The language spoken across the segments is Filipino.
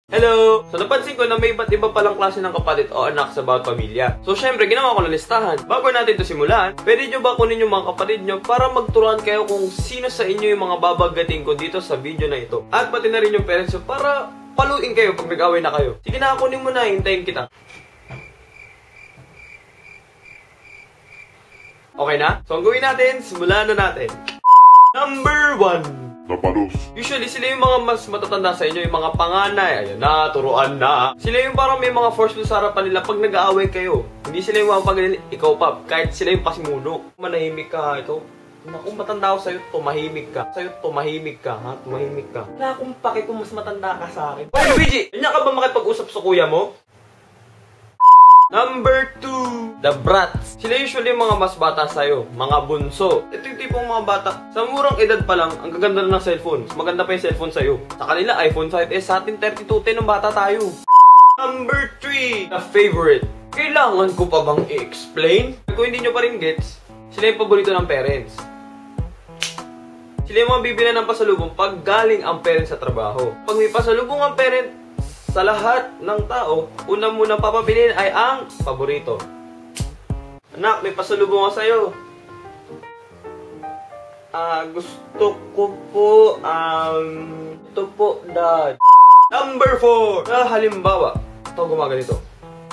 Hello! So napansin ko na may iba't iba palang klase ng kapatid o anak sa bawat pamilya. So syempre, ginawa ko na listahan. Bago natin ito simulan, pwede nyo ba kunin yung mga kapatid nyo para magturuan kayo kung sino sa inyo yung mga babagating ko dito sa video na ito. At pati na rin yung parents nyo para paluin kayo pag nag-away na kayo. Sige na, kunin mo na, hintayin kita. Okay na? So ang gawin natin, simulan na natin. Number 1. Lapados. Usually, sila yung mga mas matatanda sa inyo, yung mga panganay. Ayan na, turuan na. Sila yung parang may mga forceful sa harapan nila pag nag-aaway kayo. Hindi sila yung mga pag ikaw pa, kahit sila yung pasimuno. Manahimik ka, ito. Kung matanda ako sa'yo, tumahimik ka. Sa'yo, tumahimik ka, ha? Tumahimik ka. Wala akong pake kung mas matanda ka sa akin. Oy, Luigi! Ganyan ka ba makipag-usap sa kuya mo? Number 2, the brats. Sila usually yung mga mas bata sa'yo, mga bunso. Ito yung tipong mga bata. Sa murang edad pa lang, ang gaganda na ng cellphone. Mas maganda pa yung cellphone sa'yo. Sa kanila, iPhone 5S. Sa atin, 3210 ng bata tayo. Number 3, the favorite. Kailangan ko pa bang i-explain? Kung hindi nyo pa rin gets, sila yung paborito ng parents. Sila yung mga bibili ng pasalubong pag galing ang parents sa trabaho. Pag may pasalubong ang parent, sa lahat ng tao, una munang papabilin ay ang paborito. Anak, may pasalubong ako sa'yo. Gusto ko po, ito po, dad. Number 4. Halimbawa, ito gumaganito.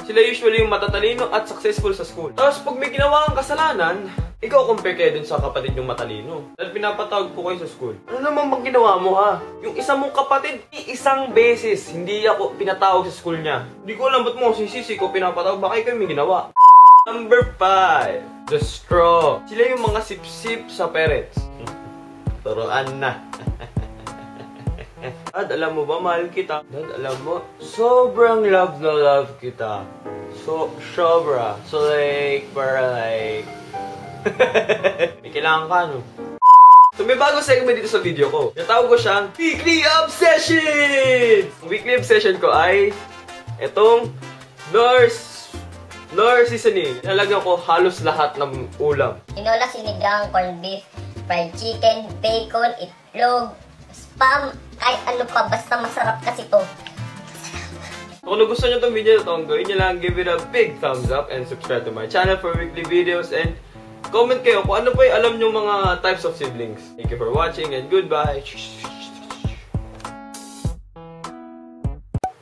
Sila usually yung matatalino at successful sa school. Tapos pag may ginawa kang kasalanan, ikaw compare kayo dun sa kapatid yung matalino. Dahil pinapatawag po kayo sa school. Ano naman bang ginawa mo, ha? Yung isa mong kapatid, isang beses, hindi ako pinatawag sa school niya. Hindi ko alam ba't mo sisisi ko pinapatawag, baka ikaw may ginawa. Number 5, the straw. Sila yung mga sip-sip sa parents. Turuan na. Dad, alam mo ba, mahal kita? Dad, alam mo, sobrang love na love kita. Sobra. So like, para like... may kailangan ka, no? So may bagong segment dito sa video ko. Natawag ko siyang Weekly Obsession! Ang weekly obsession ko ay itong Knorr seasoning. Nalagyan ko halos lahat ng ulam. Tinola, sinigang, corned beef, fried chicken, bacon, itlog, spam, kahit ano pa, basta masarap kasi to. So, kung gusto nyo itong video na ito, gawin nyo lang, give it a big thumbs up and subscribe to my channel for weekly videos and comment kayo kung ano pa yung alam nyo mga types of siblings. Thank you for watching and goodbye.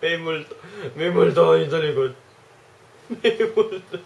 May multo kayo sa likod. May multo.